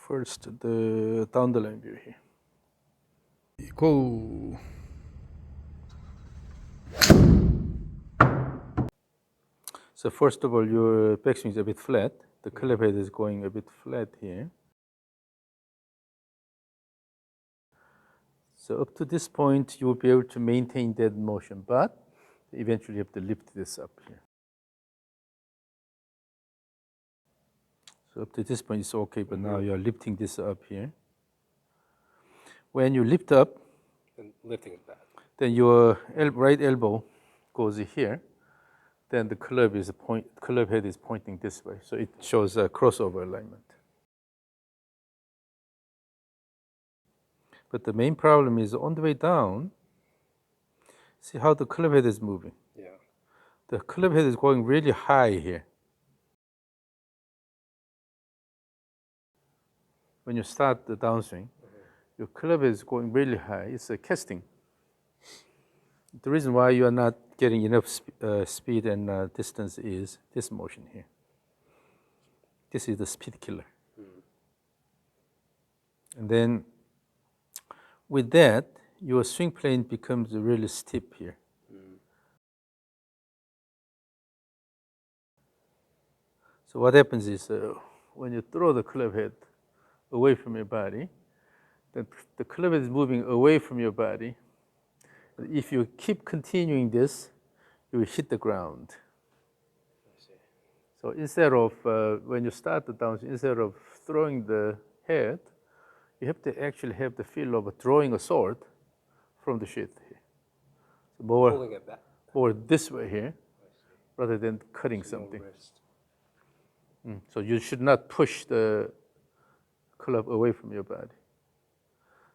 first the down the line view here. Go. So first of all, your backswing is a bit flat. The club head is going a bit flat here. So up to this point, you will be able to maintain that motion, but eventually you have to lift this up here. So up to this point, it's okay, but now you're lifting this up here. When you lift up, and lifting it back, then your right elbow goes here. Then the club head is pointing this way, so it shows a crossover alignment. But the main problem is on the way down, see how the club head is moving? Yeah. The club head is going really high here. When you start the downswing, your club head is going really high. It's a casting. The reason why you are not getting enough speed and distance is this motion here. This is the speed killer. And then with that, your swing plane becomes really steep here. So what happens is when you throw the club head away from your body, then the club head is moving away from your body. If you keep continuing this, you will hit the ground. I see. So instead of, when you start the downswing, instead of throwing the head, you have to actually have the feel of drawing a sword from the sheath here. So Pulling it back. more this way here, rather than cutting something. So you should not push the club away from your body.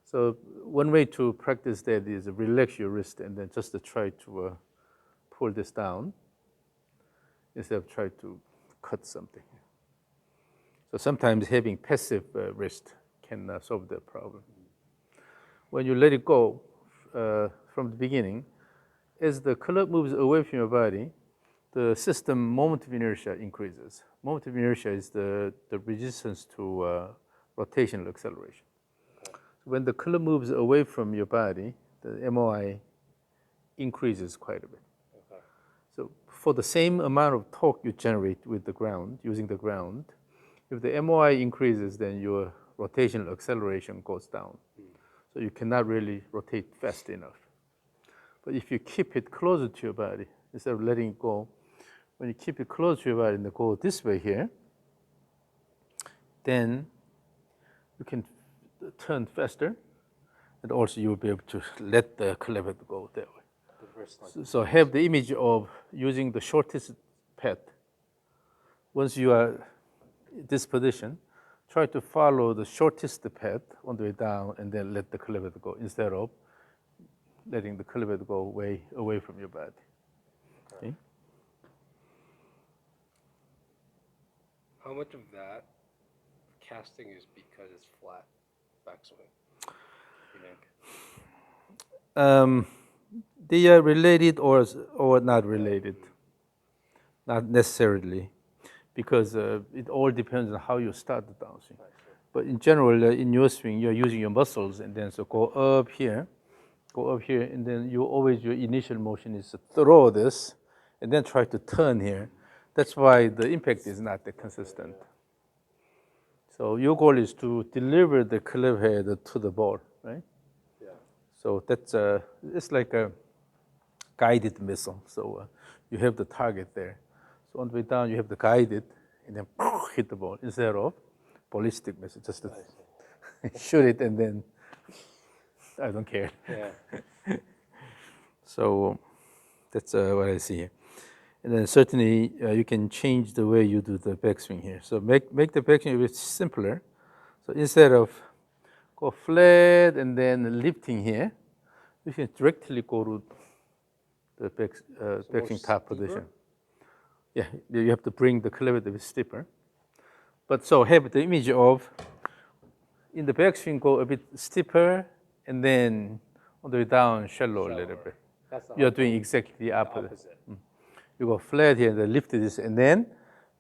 So one way to practice that is relax your wrist and then just to try to pull this down instead of try to cut something. So sometimes having passive wrist can solve that problem. When you let it go from the beginning, as the club moves away from your body, the system moment of inertia increases. Moment of inertia is the resistance to rotational acceleration. When the club moves away from your body, the MOI increases quite a bit. Okay. So for the same amount of torque you generate with the ground, using the ground, if the MOI increases, then your rotational acceleration goes down. So you cannot really rotate fast enough. But if you keep it closer to your body, instead of letting it go, when you keep it close to your body and go this way here, then you can turn faster, and also you will be able to let the club head go that way. So have the image of using the shortest path. Once you are in this position, try to follow the shortest path on the way down and then let the club head go instead of letting the club head go way away from your body. Okay? How much of that casting is because it's flat backswing? You think? They are related or not related. Not necessarily, because it all depends on how you start the downswing. But in general, in your swing, you're using your muscles, and then so go up here, and then your initial motion is to throw this, and then try to turn here. That's why the impact is not that consistent. So your goal is to deliver the club head to the ball, right? Yeah. So that's it's like a guided missile. So you have the target there. So on the way down, you have to guide it and then hit the ball instead of ballistic missile. Just to shoot it and then I don't care. Yeah. So that's what I see here. And then certainly you can change the way you do the backswing here. So make the backswing a bit simpler. So instead of go flat and then lifting here, you can directly go to the backswing top position. Yeah, you have to bring the club head a bit steeper. But so have the image of in the backswing go a bit steeper and then on the way down shallow a little bit. You're doing exactly the opposite. You go flat here and then lift this, and then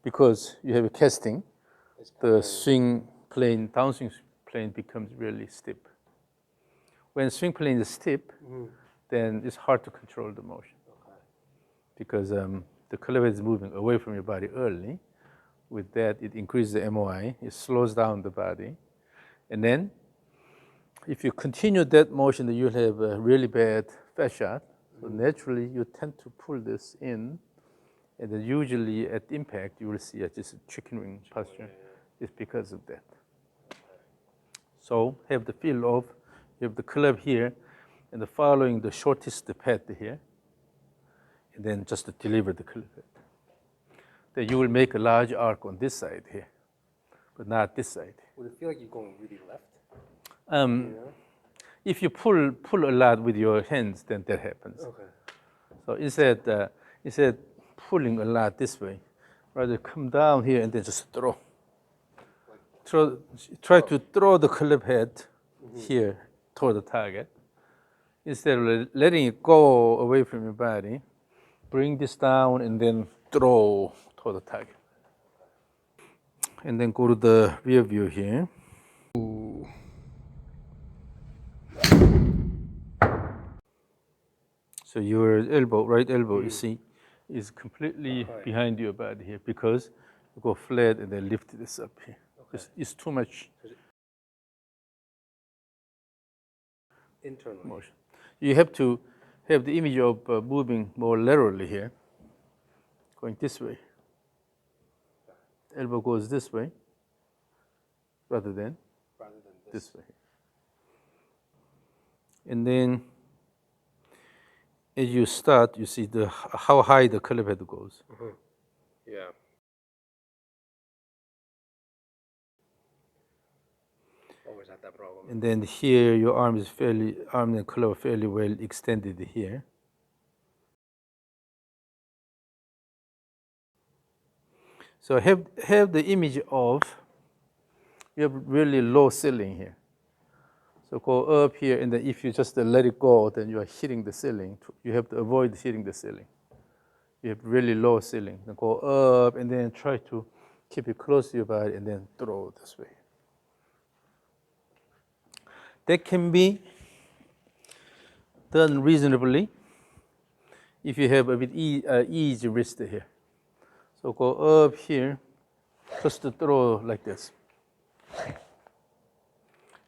because you have a casting, the swing plane, downswing plane becomes really steep. When swing plane is steep, then it's hard to control the motion. Okay. Because the club head is moving away from your body early. With that, it increases the MOI, it slows down the body. And then, if you continue that motion, then you'll have a really bad fast shot. So naturally, you tend to pull this in, and then usually at impact, you will see just a chicken wing posture. It's because of that. So have the feel of, you have the club here, and the following the shortest path here, and then just to deliver the club head. Then you will make a large arc on this side here, but not this side. Would it feel like you're going really left? If you pull a lot with your hands, then that happens. Okay. So instead pulling a lot this way, rather come down here and then just throw. Try to throw the club head here toward the target. Instead of letting it go away from your body, bring this down and then throw toward the target. And then go to the rear view here. So your elbow, right elbow, you see, is completely behind your body here because you go flat and then lift this up here. Okay. It's too much internal motion. You have to have the image of moving more laterally here, going this way. Elbow goes this way rather than this way. And then as you start, you see how high the club head goes. Yeah. Always had that problem. And then here, your arm and club are fairly well extended here. So have the image of, you have really low ceiling here. So go up here, and then if you just let it go, then you are hitting the ceiling. You have to avoid hitting the ceiling. You have really low ceiling. Then go up, and then try to keep it close to your body, and then throw this way. That can be done reasonably if you have a bit easy wrist here. So go up here, just to throw like this,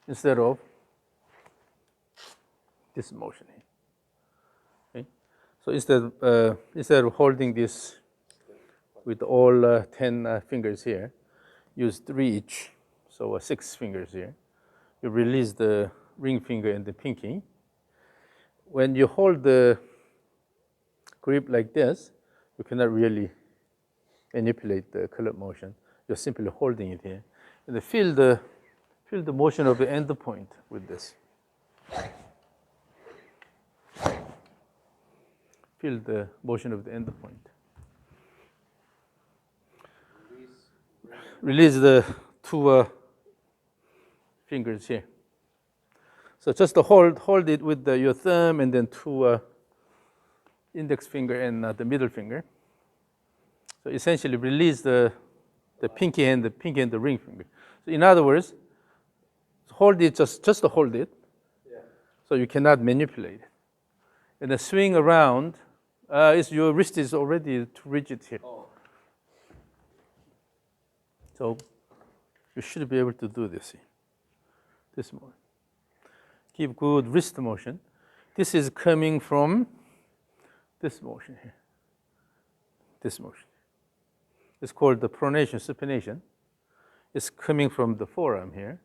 instead of this motion here. Okay? So instead of holding this with all 10 fingers here, use 3 each, so 6 fingers here. You release the ring finger and the pinky. When you hold the grip like this, you cannot really manipulate the club motion. You're simply holding it here. And feel the motion of the end point with this. Feel the motion of the end point. Release the 2 fingers here. So just hold it with your thumb and then 2 index finger and the middle finger. So essentially release the pinky and the ring finger. So in other words, hold it, just hold it. Yeah. So you cannot manipulate it. And then swing around, your wrist is already too rigid here. Oh. So you should be able to do this here. This motion. Keep good wrist motion. This is coming from this motion here. This motion. It's called the pronation, supination. It's coming from the forearm here.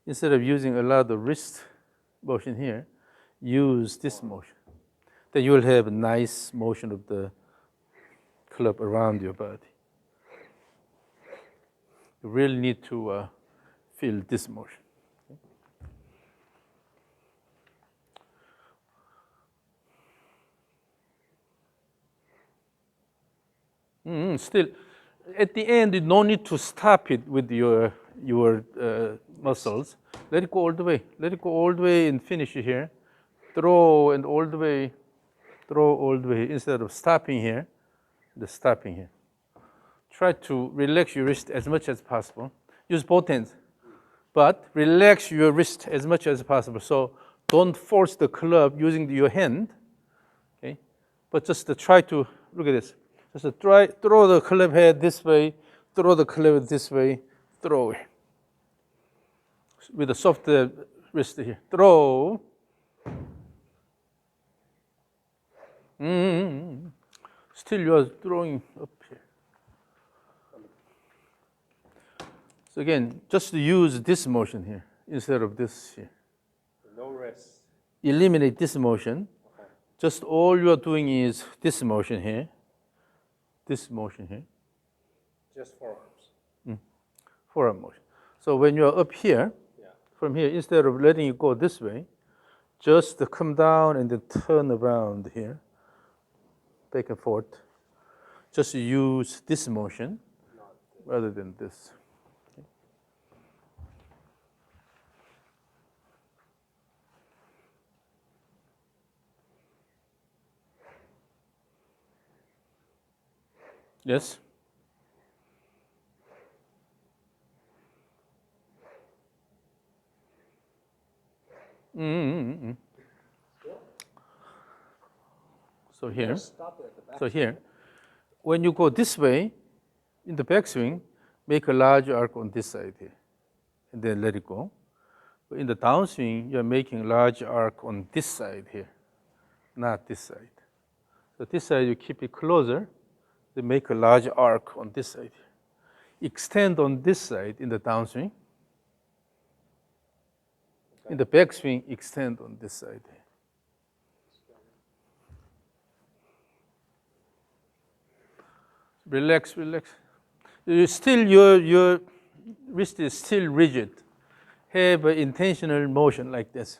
Instead of using a lot of wrist motion here, use this motion. Then you will have a nice motion of the club around your body. You really need to feel this motion. Still, at the end, you don't need to stop it with your muscles. Let it go all the way. Let it go all the way and finish it here. Throw and all the way, throw all the way. Instead of stopping here, just stopping here. Try to relax your wrist as much as possible. Use both hands. but relax your wrist as much as possible. So don't force the club using your hand, okay? But just to try to, look at this. Just to try, throw the club head this way, throw the club this way, throw it. With a soft wrist here. Throw. Still you are throwing up here. So again, just use this motion here instead of this here. No rest. Eliminate this motion. Okay. Just all you are doing is this motion here, this motion here, Just forearms. forearm motion. So when you are up here, Yeah. from here, instead of letting it go this way, just come down and then turn around here, back and forth. Just use this motion rather than this. Yes? So here, Stop it at the back. so here, when you go this way, in the backswing, make a large arc on this side here, and then let it go. But in the downswing, you're making a large arc on this side here, not this side. So this side, you keep it closer, then make a large arc on this side here. Extend on this side in the downswing. In the backswing, extend on this side here. Relax, relax. Your wrist is still rigid. Have an intentional motion like this.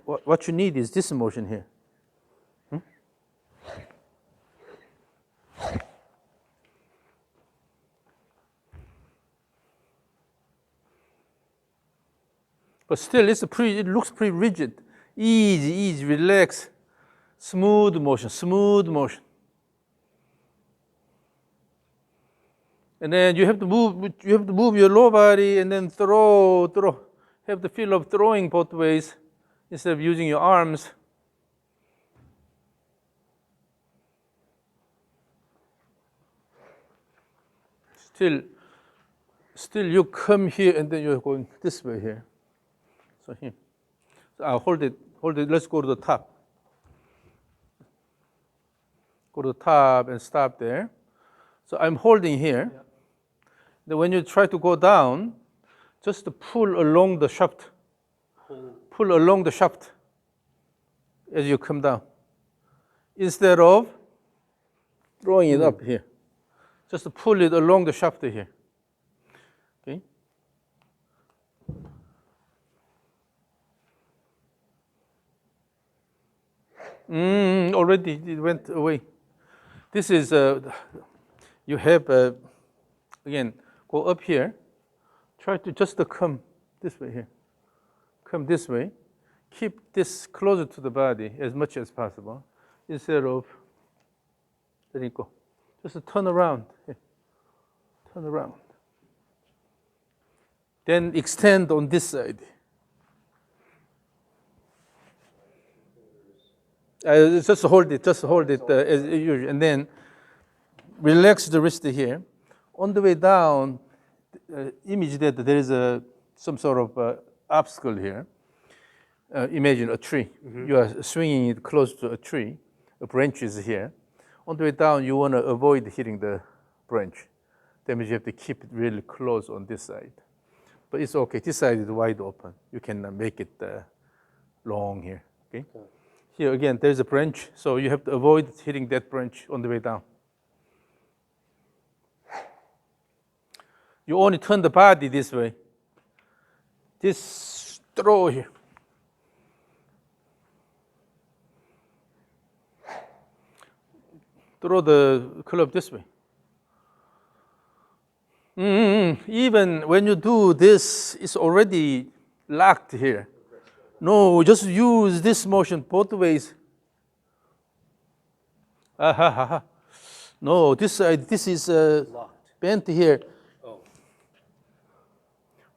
What you need is this motion here. But still, it looks pretty rigid. Easy, easy, relax. Smooth motion, smooth motion. And then you have to move your lower body and then throw. Have the feel of throwing both ways instead of using your arms. Still you come here and then you're going this way here. So here. So I'll hold it, let's go to the top. Go to the top and stop there. So I'm holding here. Yeah. Then when you try to go down, just pull along the shaft. Pull along the shaft as you come down. Instead of throwing it up here. Just pull it along the shaft here. Okay? Already it went away. This is, you have, again, go up here. Try to just come this way here. Come this way. Keep this closer to the body as much as possible instead of letting it go. Just turn around. Here. Turn around. Then extend on this side. Just hold it as usual. And then relax the wrist here. On the way down, image that there is some sort of obstacle here. Imagine a tree. You are swinging it close to a tree. A branch is here. On the way down, you want to avoid hitting the branch. That means you have to keep it really close on this side. But it's okay. This side is wide open. You can make it long here. Okay? Here again, there's a branch, so you have to avoid hitting that branch on the way down. You only turn the body this way. This throw here. Throw the club this way. Even when you do this, it's already locked here. No, just use this motion both ways. No, this is bent here. Oh.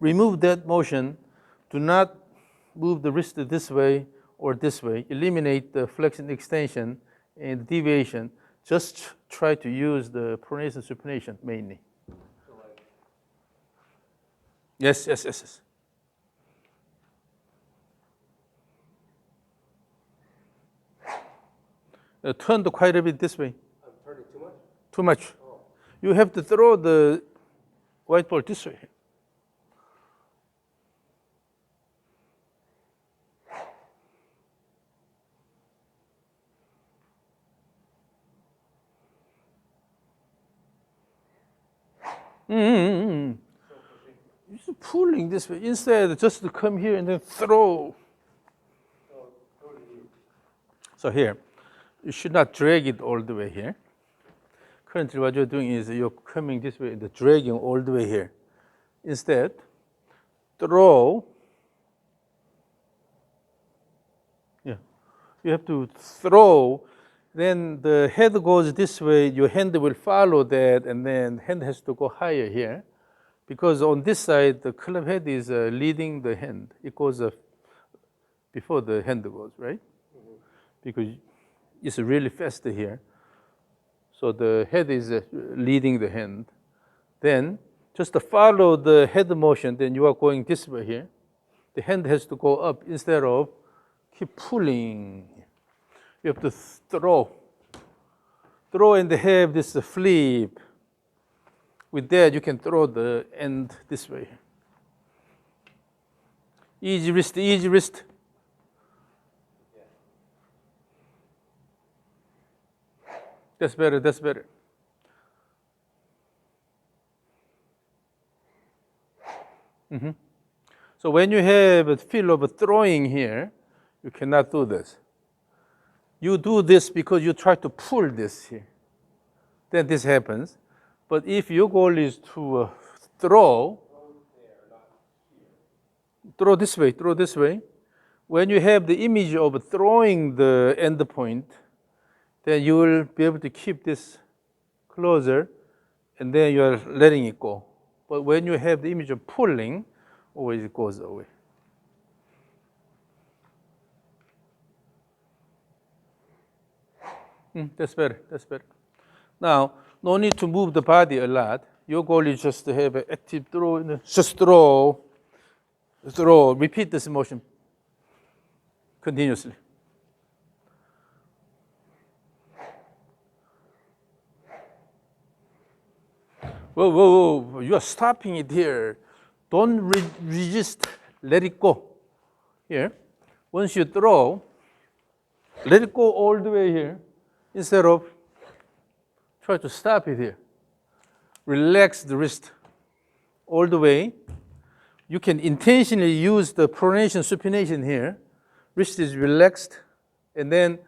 remove that motion. Do not move the wrist this way or this way. Eliminate the flexion, extension, and deviation. Just try to use the pronation, supination mainly. So like, Yes, yes, yes, yes. Turned quite a bit this way. I'm turning too much? Too much. Oh, You have to throw the white ball this way. Mm-hmm. so pushing. You're pulling this way. Instead, just to come here and then throw. So go to you. So here, you should not drag it all the way here. Currently, what you're doing is you're coming this way and dragging all the way here. Instead, throw. Yeah, you have to throw. Then the head goes this way. Your hand will follow that, and then hand has to go higher here, because on this side the club head is leading the hand. It goes before the hand goes, right? Mm-hmm. Because it's really fast here. So the head is leading the hand. Then just to follow the head motion, then you are going this way here. The hand has to go up instead of keep pulling. You have to throw. Throw and have this flip. With that, you can throw the end this way. Easy wrist, easy wrist. Yeah. That's better, that's better. Mm-hmm. So when you have a feel of throwing here, you cannot do this. You do this because you try to pull this here. Then this happens. But if your goal is to throw, Go there, not here. throw this way, throw this way. When you have the image of throwing the end point, then you will be able to keep this closer, and then you are letting it go. But when you have the image of pulling, always it goes away. That's better, that's better. Now, no need to move the body a lot. Your goal is just to have an active throw, just throw, throw, repeat this motion continuously. Whoa, whoa, whoa, you are stopping it here. Don't resist, let it go. Here, once you throw, let it go all the way here, instead of try to stop it here. Relax the wrist all the way. You can intentionally use the pronation, supination here. Wrist is relaxed, and then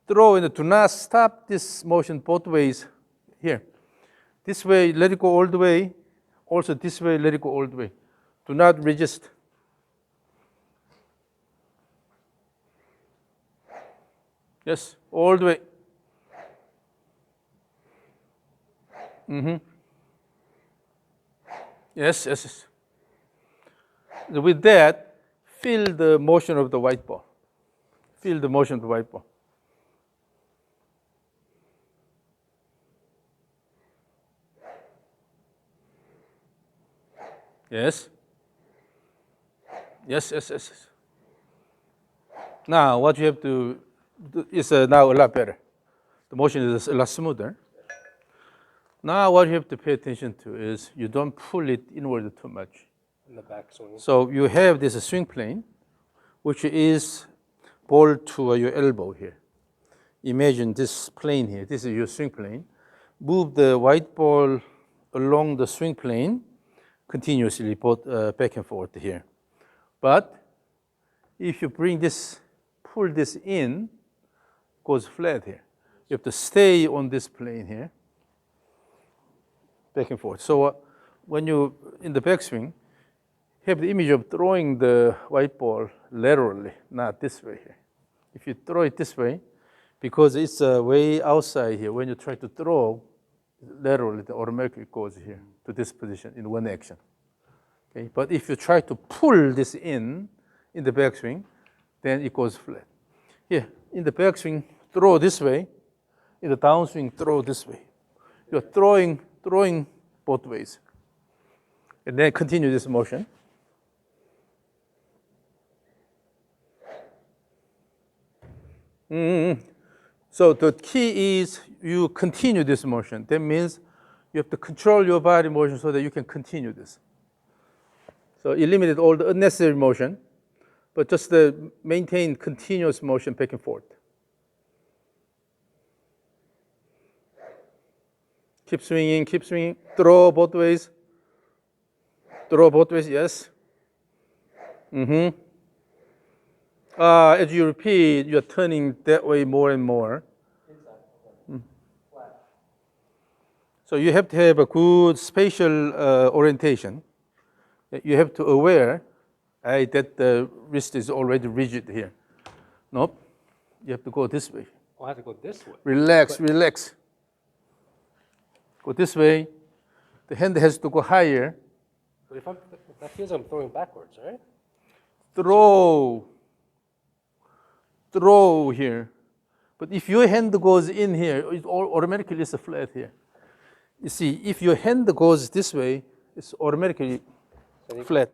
throw and do not stop this motion both ways here. This way, let it go all the way. Also this way, let it go all the way. Do not resist. Yes, all the way. Mm-hmm. Yes, yes, yes. With that, feel the motion of the white ball. Feel the motion of the white ball. Yes. Yes, yes, yes, yes. Now, what you have to do is now a lot better. The motion is a lot smoother. Now, what you have to pay attention to is you don't pull it inward too much. In the backswing. So you have this swing plane, which is ball to your elbow here. Imagine this plane here. This is your swing plane. Move the white ball along the swing plane continuously, both back and forth here. But if you bring this, pull this in, it goes flat here. You have to stay on this plane here, back and forth. So when you, in the backswing, have the image of throwing the white ball laterally, not this way here. If you throw it this way, because it's way outside here, when you try to throw laterally, it automatically goes here to this position in one action. Okay? But if you try to pull this in the backswing, then it goes flat. Here, in the backswing, throw this way. In the downswing, throw this way. You're throwing both ways. And then continue this motion. So the key is you continue this motion. That means you have to control your body motion so that you can continue this. So eliminate all the unnecessary motion, but just maintain continuous motion back and forth. Keep swinging, throw both ways. Throw both ways, yes. As you repeat, you're turning that way more and more. Flat. So you have to have a good spatial orientation. You have to aware that the wrist is already rigid here. Nope, you have to go this way. Oh, I have to go this way. Relax. Go this way. The hand has to go higher. But if that feels I'm throwing backwards, right? Throw here. But if your hand goes in here, it automatically is flat here. You see, if your hand goes this way, it's automatically flat.